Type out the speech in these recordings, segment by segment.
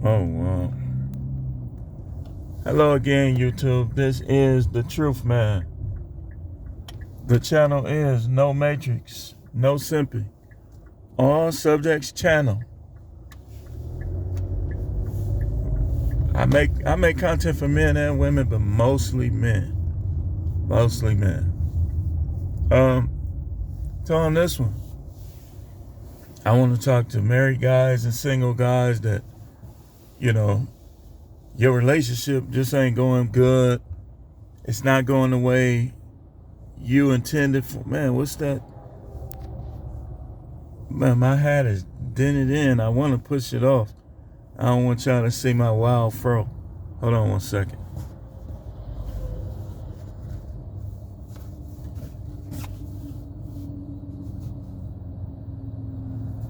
Oh, wow. Hello again, YouTube. This is The Truth Man. The channel is No Matrix, No Simping. All subjects channel. I make content for men and women, but mostly men. Mostly men. So on this one, I want to talk to married guys and single guys that, your relationship just ain't going good. It's not going the way you intended for. Man, what's that? Man, my hat is dented in. I want to push it off. I don't want y'all to see my wild fro. Hold on one second.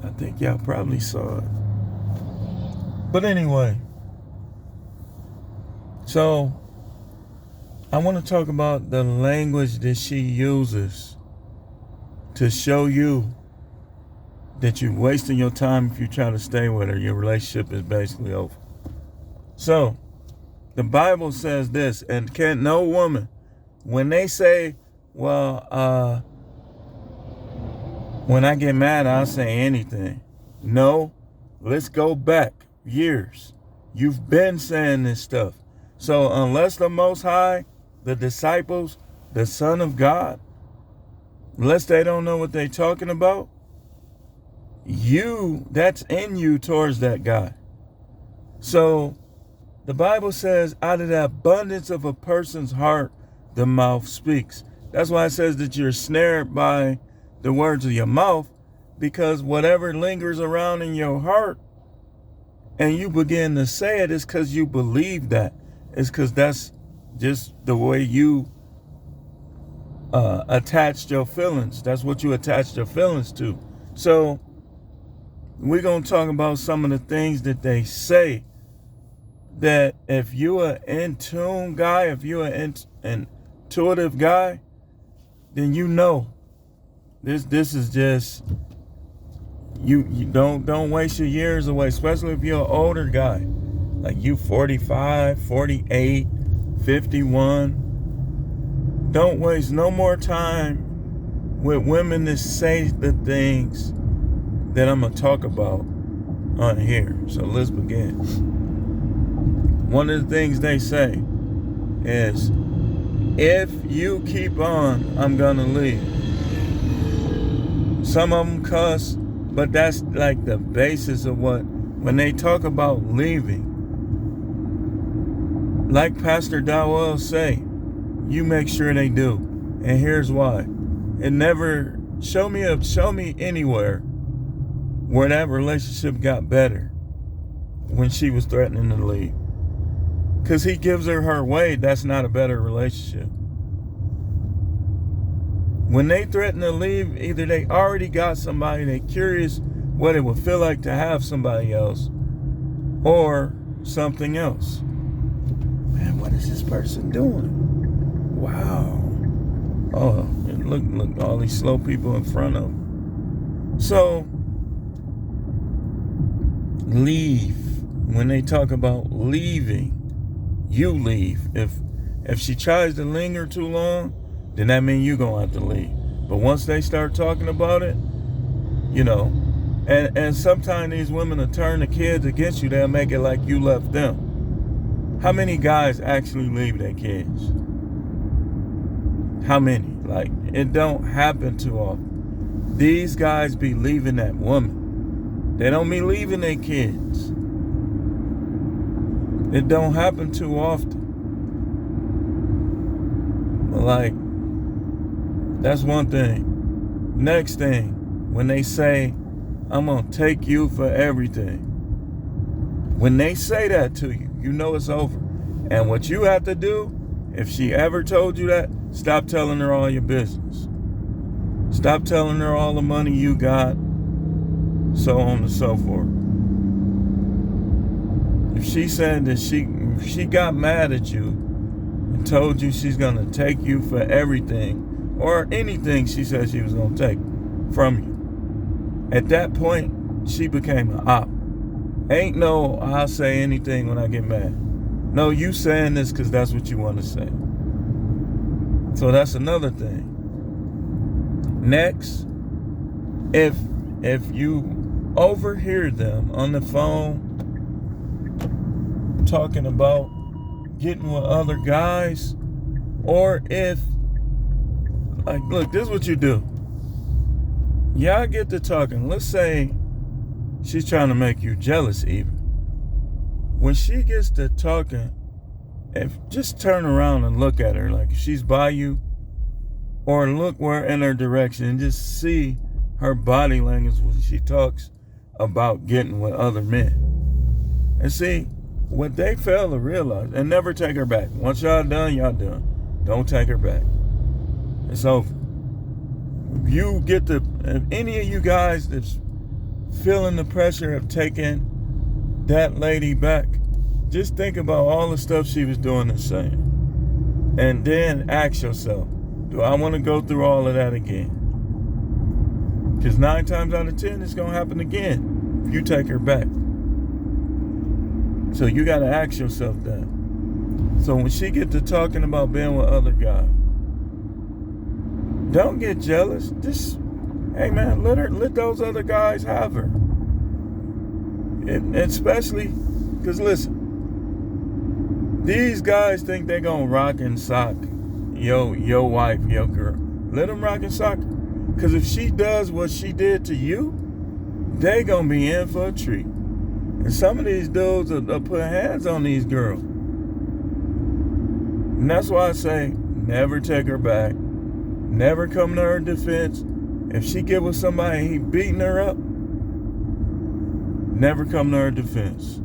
I think y'all probably saw it. But anyway, so I want to talk about the language that she uses to show you that you're wasting your time if you try to stay with her. Your relationship is basically over. So the Bible says this, and can't no woman, when they say, well, when I get mad, I'll say anything. No, let's go back years. You've been saying this stuff. So unless the Most High, the disciples, the Son of God, unless they don't know what they're talking about, that's in you towards that guy. So the Bible says, out of the abundance of a person's heart, the mouth speaks. That's why it says that you're snared by the words of your mouth, because whatever lingers around in your heart and you begin to say it is because you believe that. It's because that's just the way you attached your feelings. That's what you attached your feelings to. So we're going to talk about some of the things that they say, that if you're an in-tune guy, if you're an intuitive guy, then you know this is just, you don't waste your years away, especially if you're an older guy, like you 45, 48, 51. Don't waste no more time with women that say the things that I'm going to talk about on here. So let's begin. One of the things they say is, if you keep on, I'm going to leave. Some of them cuss, but that's like the basis of when they talk about leaving. Like Pastor Dowell say, you make sure they do. And here's why. It never, show me anywhere where that relationship got better when she was threatening to leave. Because he gives her way, that's not a better relationship. When they threaten to leave, either they already got somebody, they're curious what it would feel like to have somebody else, or something else. Man, what is this person doing? Wow. Oh, and look, all these slow people in front of them. So, leave. When they talk about leaving, you leave. If she tries to linger too long, then that means you're going to have to leave. But once they start talking about it, and sometimes these women will turn the kids against you. They'll make it like you left them. How many guys actually leave their kids? How many? Like, it don't happen too often. These guys be leaving that woman. They don't be leaving their kids. It don't happen too often. Like, that's one thing. Next thing, when they say, I'm going to take you for everything. When they say that to you, you know it's over. And what you have to do, if she ever told you that, stop telling her all your business. Stop telling her all the money you got, so on and so forth. If she said that she got mad at you and told you she's going to take you for everything, or anything she said she was going to take from you, at that point, she became an op. Ain't no, I'll say anything when I get mad. No, you saying this because that's what you want to say. So that's another thing. Next, if you overhear them on the phone talking about getting with other guys, or if, like, look, this is what you do. Y'all get to talking. Let's say she's trying to make you jealous even. When she gets to talking, if just turn around and look at her, like if she's by you, or look where in her direction and just see her body language when she talks about getting with other men. And see, what they fail to realize, and never take her back. Once y'all done, y'all done. Don't take her back. It's over. If any of you guys that's feeling the pressure of taking that lady back, just think about all the stuff she was doing and saying. And then ask yourself, do I want to go through all of that again? Because 9 times out of 10, it's going to happen again if you take her back. So you got to ask yourself that. So when she get to talking about being with other guys, don't get jealous. Just, hey man, let those other guys have her. And especially, because listen, these guys think they're going to rock and sock your wife, your girl. Let them rock and sock her. Because if she does what she did to you, they going to be in for a treat. And some of these dudes will put hands on these girls. And that's why I say, never take her back. Never come to her defense. If she get with somebody and he beating her up, never come to her defense.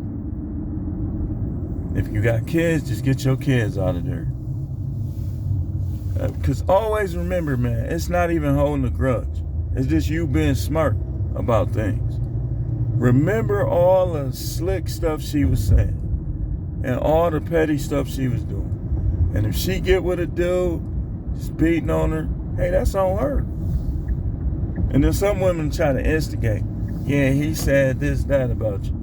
If you got kids, just get your kids out of there. Because always remember, man, it's not even holding a grudge. It's just you being smart about things. Remember all the slick stuff she was saying and all the petty stuff she was doing. And if she get with a dude just beating on her, hey, that's on her. And then some women try to instigate. Yeah, he said this, that about you.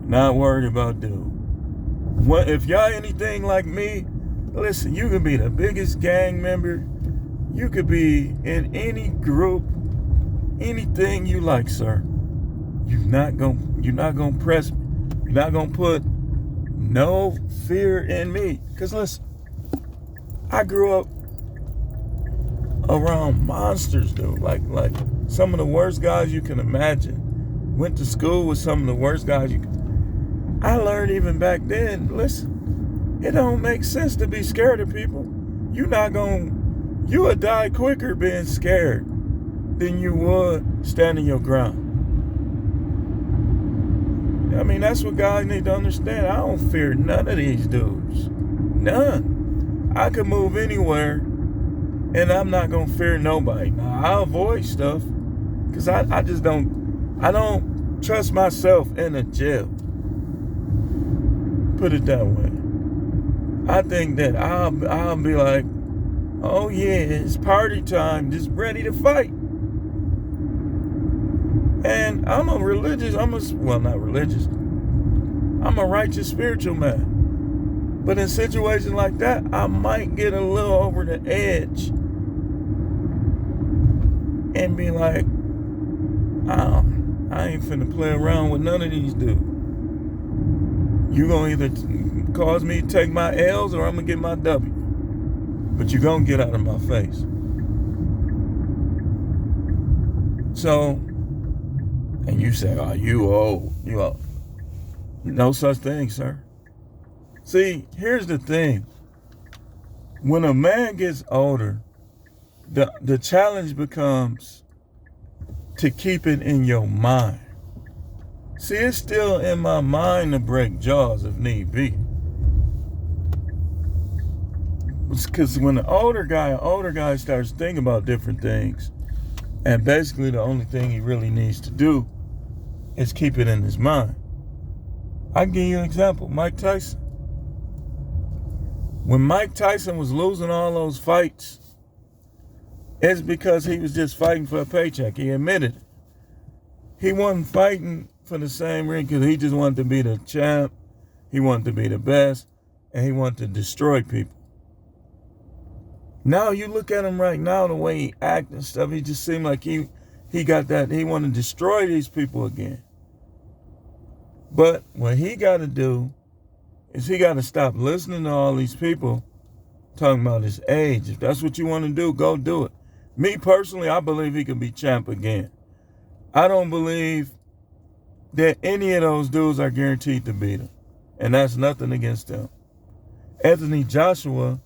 Not worried about dude. What if y'all anything like me? Listen, you could be the biggest gang member. You could be in any group, anything you like, sir. You're not gonna press me. You're not gonna put no fear in me. Cause listen, I grew up around monsters, dude. Like some of the worst guys you can imagine. Went to school with some of the worst guys you can. I learned even back then, listen, it don't make sense to be scared of people. You would die quicker being scared than you would standing your ground. I mean, that's what guys need to understand. I don't fear none of these dudes. None. I could move anywhere and I'm not going to fear nobody. Now, I avoid stuff because I don't trust myself in a jail. Put it that way. I think that I'll be like, oh yeah, it's party time, just ready to fight. And I'm a righteous spiritual man. But in situations like that, I might get a little over the edge and be like, I ain't finna play around with none of these dudes. You gonna either cause me to take my L's or I'm gonna get my W. But you gonna get out of my face. So, and you say, oh, you old. No such thing, sir. See, here's the thing. When a man gets older, the challenge becomes to keep it in your mind. See, it's still in my mind to break jaws if need be. Because when an older guy starts thinking about different things, and basically the only thing he really needs to do is keep it in his mind. I can give you an example. Mike Tyson. When Mike Tyson was losing all those fights, it's because he was just fighting for a paycheck. He admitted it. He wasn't fighting for the same reason, because he just wanted to be the champ. He wanted to be the best, and he wanted to destroy people. Now you look at him right now, the way he act and stuff, he just seemed like he got that, he want to destroy these people again. But what he got to do is he got to stop listening to all these people talking about his age. If that's what you want to do, go do it. Me personally, I believe he can be champ again. I don't believe that any of those dudes are guaranteed to beat him. And that's nothing against him. Anthony Joshua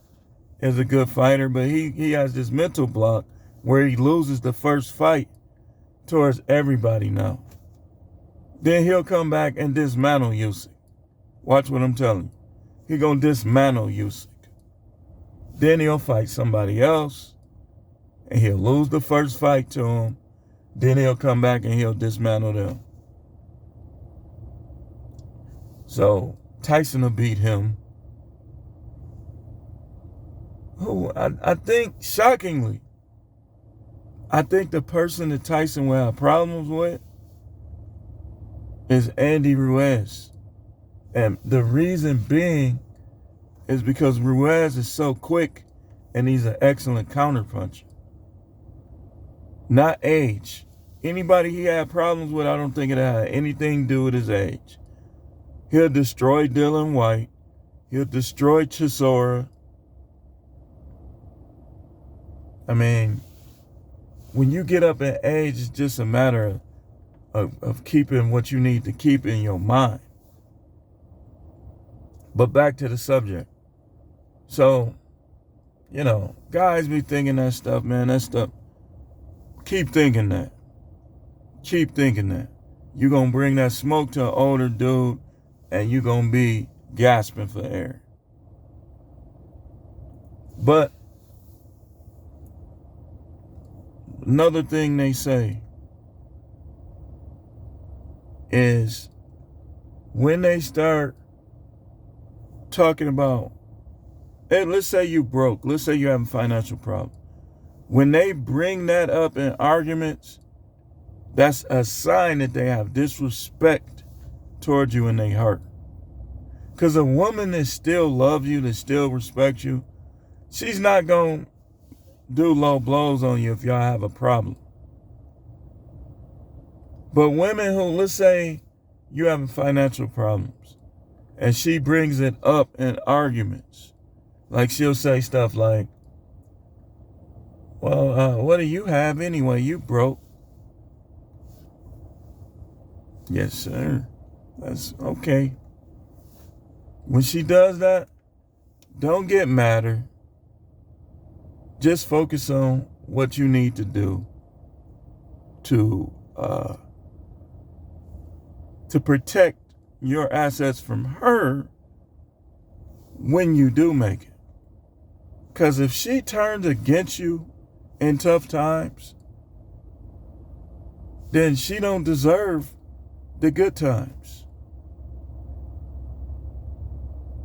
is a good fighter, but he has this mental block where he loses the first fight towards everybody now. Then he'll come back and dismantle Usyk. Watch what I'm telling you. He gonna dismantle Usyk. Then he'll fight somebody else, and he'll lose the first fight to him. Then he'll come back and he'll dismantle them. So Tyson will beat him. Who I think, shockingly, I think the person that Tyson will have problems with is Andy Ruiz. And the reason being is because Ruiz is so quick and he's an excellent counterpuncher. Not age. Anybody he had problems with, I don't think it had anything to do with his age. He'll destroy Dylan White. He'll destroy Chisora. I mean, when you get up in age, it's just a matter of keeping what you need to keep in your mind. But back to the subject. So, guys be thinking that stuff, man. That stuff. Keep thinking that. Keep thinking that. You're going to bring that smoke to an older dude, and you're going to be gasping for air. But another thing they say is when they start talking about, hey, let's say you broke, let's say you're having financial problems. When they bring that up in arguments, that's a sign that they have disrespect towards you and they hurt. Because a woman that still loves you, that still respects you, she's not going to do low blows on you if y'all have a problem. But women who, let's say you're having financial problems, and she brings it up in arguments. Like she'll say stuff like, well, what do you have anyway? You broke. Yes, sir. That's okay. When she does that, don't get mad at her. Just focus on what you need to do to protect your assets from her when you do make it. Because if she turns against you in tough times, then she don't deserve the good times.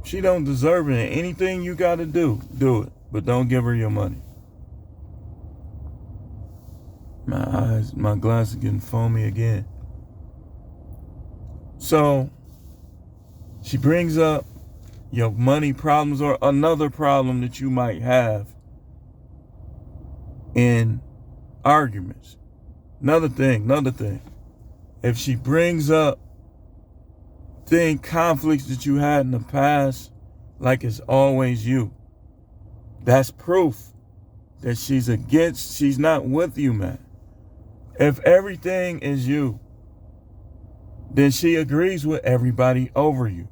She don't deserve it. Anything you got to do it. But don't give her your money. My glass is getting foamy again. So, she brings up your money problems or another problem that you might have in arguments. Another thing. If she brings up conflicts that you had in the past, like it's always you, that's proof that she's not with you, man. If everything is you, then she agrees with everybody over you.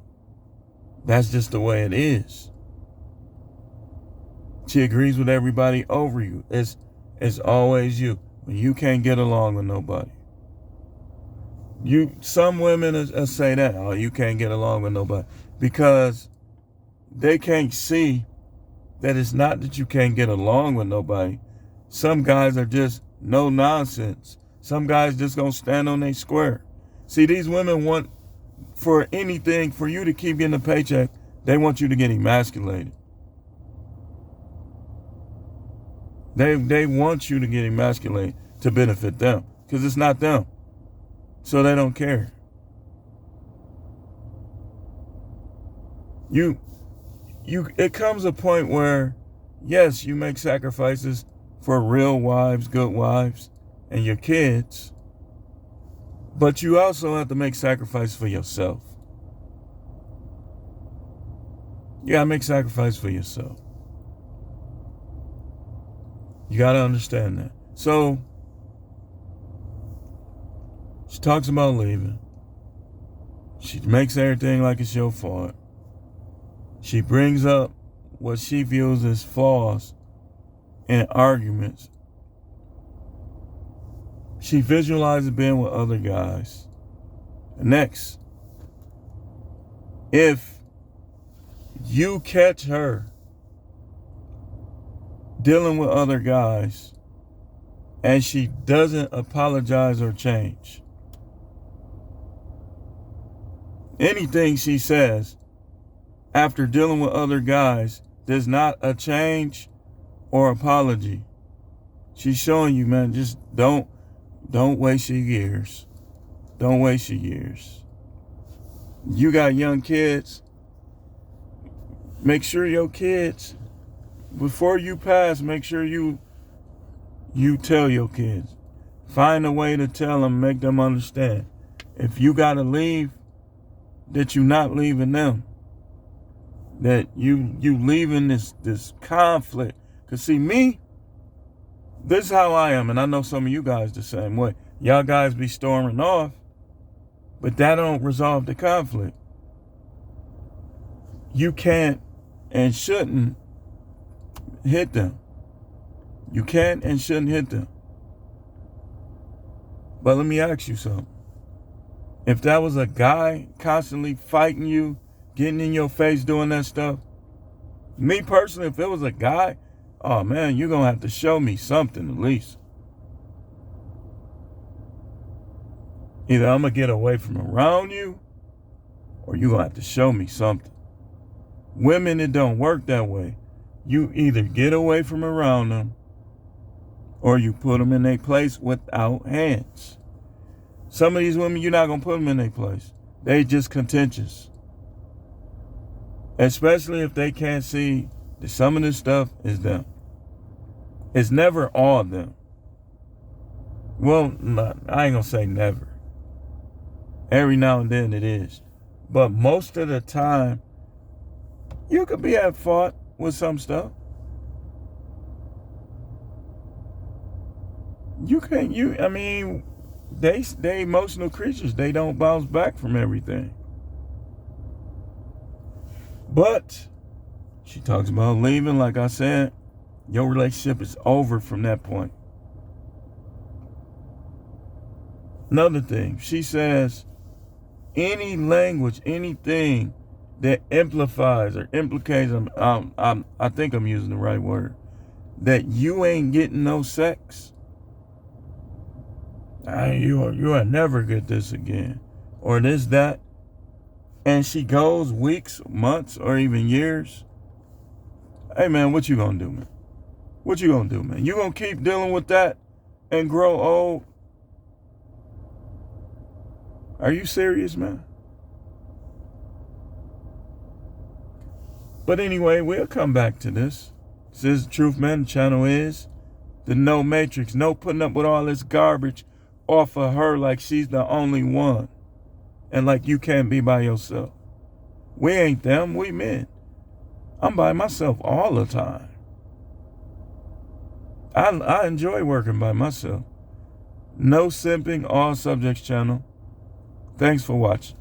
That's just the way it is. She agrees with everybody over you. It's always you. You can't get along with nobody. Some women say that, oh, you can't get along with nobody, because they can't see that it's not that you can't get along with nobody. Some guys are just no nonsense. Some guys just gonna stand on their square. See, these women want for anything, for you to keep getting a paycheck, they want you to get emasculated. They want you to get emasculated to benefit them, because it's not them. So they don't care. You it comes a point where, yes, you make sacrifices for real wives, good wives, and your kids, but you also have to make sacrifices for yourself. You gotta make sacrifice for yourself. You gotta understand that. So she talks about leaving. She makes everything like it's your fault. She brings up what she views as flaws in arguments. She visualizes being with other guys. Next, if you catch her dealing with other guys and she doesn't apologize or change, anything she says after dealing with other guys does not a change or apology, she's showing you, man, just don't waste your years. Don't waste your years. You got young kids. Make sure your kids, before you pass, make sure you tell your kids. Find a way to tell them, make them understand. If you got to leave, that you're not leaving them. That you leaving this conflict. Because see, me, this is how I am, and I know some of you guys the same way. Y'all guys be storming off, but that don't resolve the conflict. You can't and shouldn't hit them. You can't and shouldn't hit them. But let me ask you something. If that was a guy constantly fighting you, getting in your face, doing that stuff, me personally, if it was a guy, oh man, you're going to have to show me something at least. Either I'm going to get away from around you, or you're going to have to show me something. Women, it don't work that way. You either get away from around them, or you put them in their place without hands. Some of these women, you're not going to put them in their place. They just contentious. Especially if they can't see that some of this stuff is them. It's never all them. Well, I ain't going to say never. Every now and then it is. But most of the time, you could be at fault with some stuff. They emotional creatures. They don't bounce back from everything. But she talks about leaving. Like I said, your relationship is over from that point. Another thing, she says, any language, anything that amplifies or implicates, I think I'm using the right word, that you ain't getting no sex, you are never get this again, or this, that, and she goes weeks, months, or even years. Hey man, what you gonna do, man? What you gonna do, man? You gonna keep dealing with that and grow old? Are you serious, man? But anyway, we'll come back to this. This is the Truth Man. The channel is the No Matrix. No putting up with all this garbage off of her like she's the only one. And like you can't be by yourself. We ain't them, we men. I'm by myself all the time. I enjoy working by myself. No simping, all subjects channel. Thanks for watching.